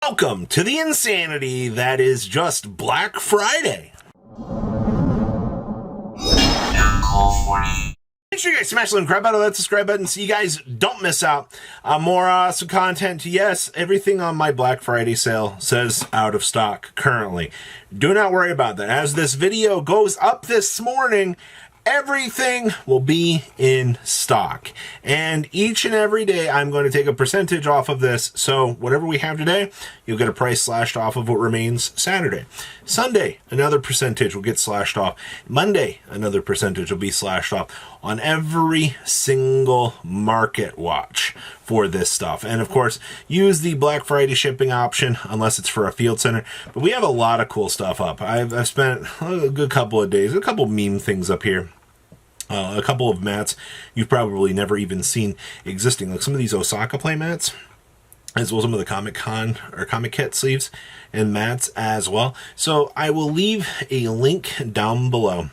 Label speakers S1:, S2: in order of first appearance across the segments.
S1: Welcome to the insanity that is just Black Friday. Make sure you guys smash the like, grab out of that subscribe button so you guys don't miss out on more awesome content. Yes, everything on my Black Friday sale says out of stock currently. Do not worry about that. As this video goes up this morning, everything will be in stock. And each and every day, I'm going to take a percentage off of this. So whatever we have today, you'll get a price slashed off of what remains Saturday. Sunday, another percentage will get slashed off. Monday, another percentage will be slashed off on every single market watch for this stuff. And of course, use the Black Friday shipping option unless it's for a field center. But we have a lot of cool stuff up. I've spent a good couple of days, a couple meme things up here. A couple of mats you've probably never even seen existing, like some of these Osaka play mats, as well as some of the Comic Con or Comic Kit sleeves and mats as well. So I will leave a link down below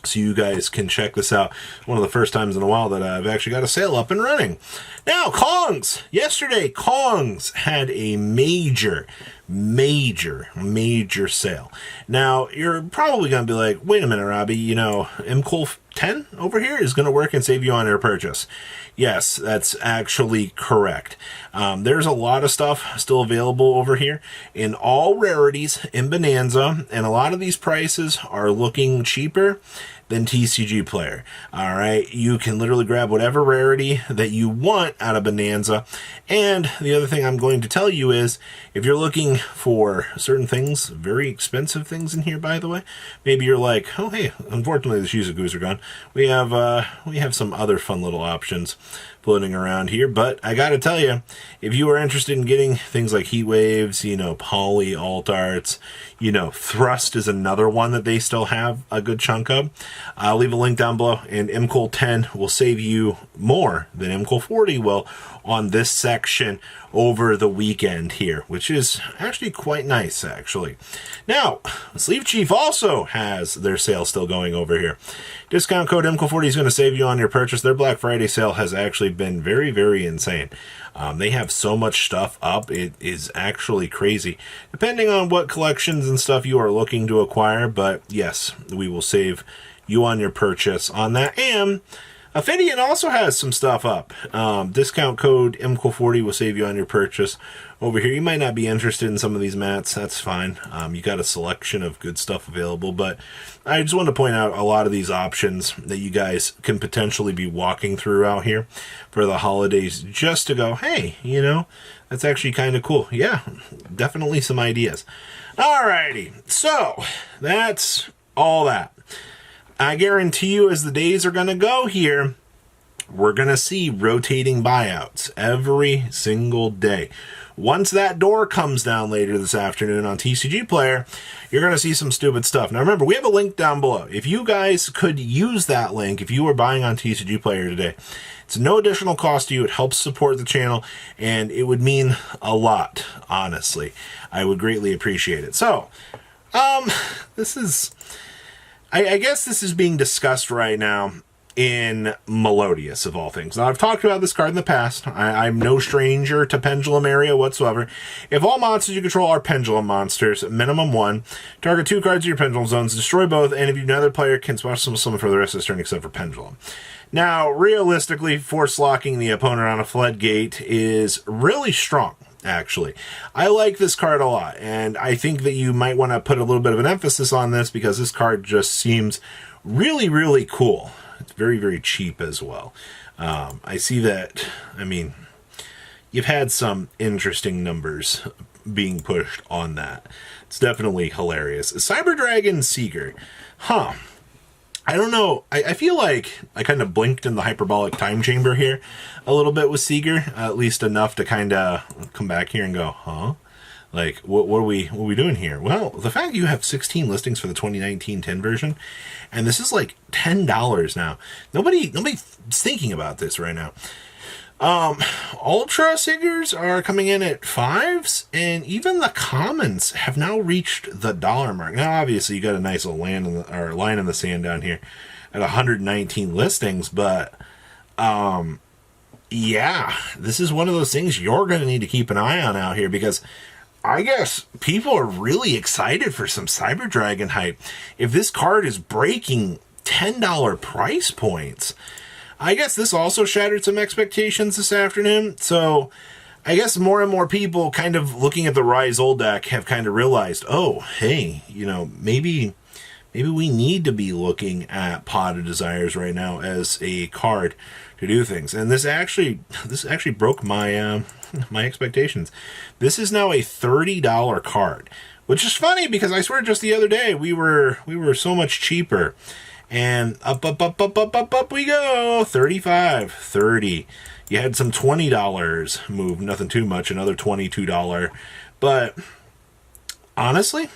S1: so you guys can check this out. One of the first times in a while that I've actually got a sale up and running. Now, Kongs. Yesterday, Kongs had a major sale. Now, you're probably going to be like, wait a minute, Robbie, you know, MCool 10 over here is going to work and save you on your purchase. Yes, that's actually correct. There's a lot of stuff still available over here in all rarities in Bonanza, and a lot of these prices are looking cheaper than TCG Player. All right, you can literally grab whatever rarity that you want out of Bonanza. And the other thing I'm going to tell you is, if you're looking for certain things, very expensive things in here, by the way, maybe you're like, oh hey, unfortunately the Shizukus are gone. We have some other fun little options floating around here, but I gotta tell you, if you are interested in getting things like Heat Waves, you know, Poly, Alt Arts, you know, Thrust is another one that they still have a good chunk of. I'll leave a link down below, and MCool 10 will save you more than MCool 40 will on this section over the weekend here, which is actually quite nice, actually. Now, Sleeve Chief also has their sale still going over here. Discount code MCool40 is going to save you on your purchase. Their Black Friday sale has actually been very insane. They have so much stuff up, it is actually crazy, depending on what collections and stuff you are looking to acquire. But yes, we will save you on your purchase on that. And Ophidian also has some stuff up. Discount code MCool40 will save you on your purchase over here. You might not be interested in some of these mats. That's fine. You got a selection of good stuff available, but I just want to point out a lot of these options that you guys can potentially be walking through out here for the holidays, just to go, hey, you know, that's actually kind of cool. Yeah, definitely some ideas. Alrighty, so that's all that. I guarantee you, as the days are going to go here, we're going to see rotating buyouts every single day. Once that door comes down later this afternoon on TCG Player, you're going to see some stupid stuff. Now remember, we have a link down below. If you guys could use that link, if you were buying on TCG Player today, it's no additional cost to you. It helps support the channel, and it would mean a lot, honestly. I would greatly appreciate it. So, this is... I guess this is being discussed right now in Melodious, of all things. Now, I've talked about this card in the past. I'm no stranger to Pendulum Area whatsoever. If all monsters you control are Pendulum monsters, minimum 1, target 2 cards in your Pendulum zones, destroy both, and if another player can special summon for the rest of his turn except for Pendulum. Now, realistically, force locking the opponent on a floodgate is really strong. Actually, I like this card a lot, and I think that you might want to put a little bit of an emphasis on this because this card just seems really cool. It's very cheap as well. I see that, I mean, you've had some interesting numbers being pushed on that. It's definitely hilarious. Cyber Dragon Seeger. Huh. I don't know. I feel like I kind of blinked in the hyperbolic time chamber here a little bit with Seeger, at least enough to kind of come back here and go, huh? Like, what are we doing here? Well, the fact you have 16 listings for the 2019 10 version, and this is like $10 now. Nobody's thinking about this right now. Ultra Seegers are coming in at 5s, and even the commons have now reached the dollar mark. Now, obviously, you got a nice little line in the sand down here at 119 listings, but yeah, this is one of those things you're going to need to keep an eye on out here, because I guess people are really excited for some Cyber Dragon hype. If this card is breaking $10 price points, I guess this also shattered some expectations this afternoon. So I guess more and more people kind of looking at the Rise Old deck have kind of realized, oh, hey, maybe we need to be looking at Pot of Desires right now as a card to do things. And this actually broke my my expectations. This is now a $30 card, which is funny because I swear just the other day we were so much cheaper. And up we go. 35, 30. You had some $20 move, nothing too much, another $22. But honestly,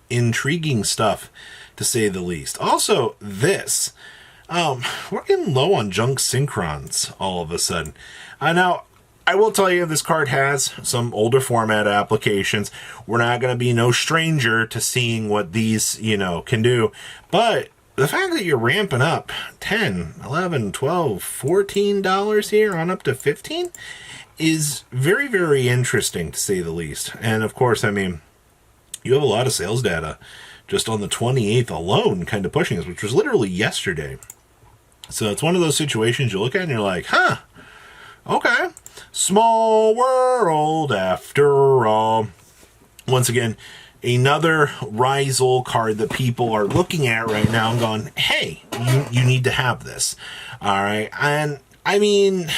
S1: intriguing stuff to say the least. Also, this. We're getting low on Junk Synchrons all of a sudden. Now, I will tell you, this card has some older format applications. We're not going to be no stranger to seeing what these, can do. But the fact that you're ramping up $10, $11, $12, $14 here on up to $15 is very, very interesting to say the least. And of course, I mean, you have a lot of sales data just on the 28th alone kind of pushing us, which was literally yesterday. So it's one of those situations you look at and you're like, huh, okay. Small world after all. Once again, another Rizal card that people are looking at right now and going, hey, you need to have this. All right. And I mean,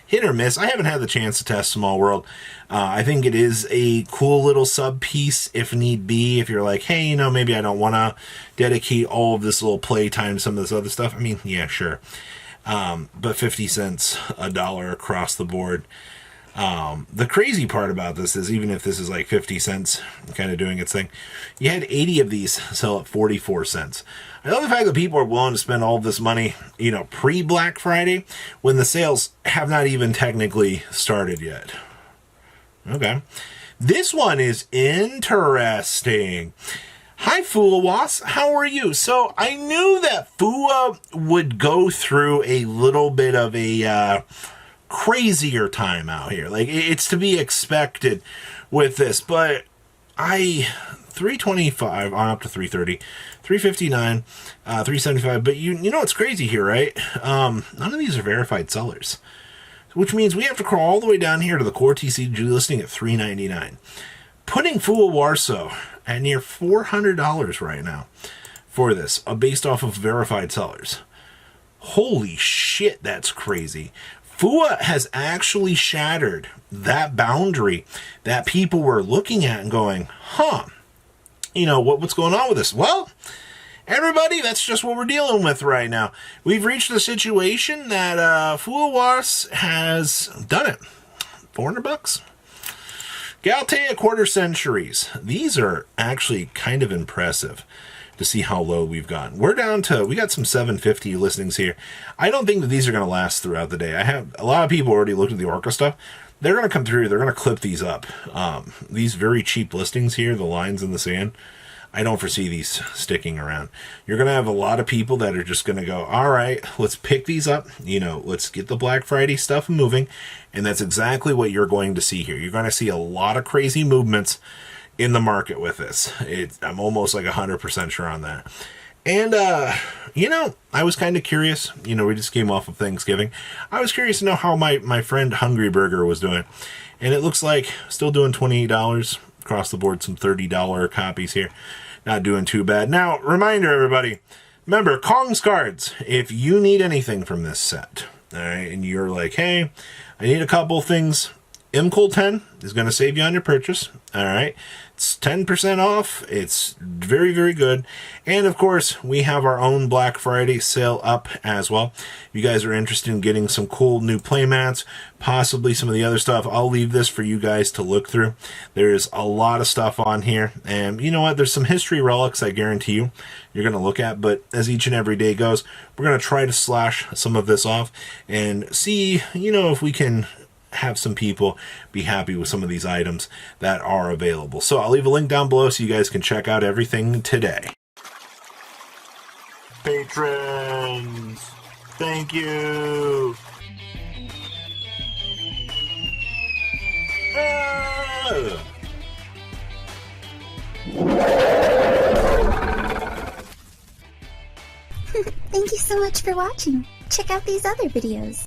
S1: hit or miss. I haven't had the chance to test Small World. I think it is a cool little sub piece if need be. If you're like, hey, maybe I don't want to dedicate all of this little play time to some of this other stuff. I mean, yeah, sure. But 50 cents, $1 across the board. The crazy part about this is, even if this is like 50 cents kind of doing its thing, you had 80 of these sell at 44 cents. I love the fact that people are willing to spend all of this money, pre-Black Friday, when the sales have not even technically started yet. Okay. This one is interesting. Hi, Fuawas. How are you? So I knew that Fua would go through a little bit of a crazier time out here. Like, it's to be expected with this, but 325 on up to 330, 359, 375. But you know what's crazy here, right? None of these are verified sellers, which means we have to crawl all the way down here to the core TCG listing at 399, putting Fua Warso at near $400 right now for this, based off of verified sellers. Holy shit, that's crazy. Fua has actually shattered that boundary that people were looking at and going, huh, what's going on with this? Well, everybody, that's just what we're dealing with right now. We've reached a situation that Fua Wars has done it. $400. Galtea Quarter Centuries. These are actually kind of impressive to see how low we've gotten. We got some 750 listings here. I don't think that these are going to last throughout the day. I have a lot of people already looked at the Orca stuff. They're going to come through. They're going to clip these up. These very cheap listings here, the lines in the sand, I don't foresee these sticking around. You're going to have a lot of people that are just going to go, all right, let's pick these up. Let's get the Black Friday stuff moving. And that's exactly what you're going to see here. You're going to see a lot of crazy movements in the market with this. I'm almost like 100% sure on that. And, I was kind of curious. We just came off of Thanksgiving. I was curious to know how my friend Hungry Burger was doing. And it looks like still doing $28 across the board, some $30 copies here. Not doing too bad. Now, reminder, everybody, remember, Kong's cards, if you need anything from this set, all right, and you're like, hey, I need a couple things, MCOL 10 is going to save you on your purchase, all right? It's 10% off. It's very, very good. And, of course, we have our own Black Friday sale up as well. If you guys are interested in getting some cool new playmats, possibly some of the other stuff, I'll leave this for you guys to look through. There's a lot of stuff on here. And you know what? There's some history relics I guarantee you're going to look at. But as each and every day goes, we're going to try to slash some of this off and see, if we can have some people be happy with some of these items that are available. So I'll leave a link down below so you guys can check out everything today. Patrons, thank you.
S2: Thank you so much for watching. Check out these other videos.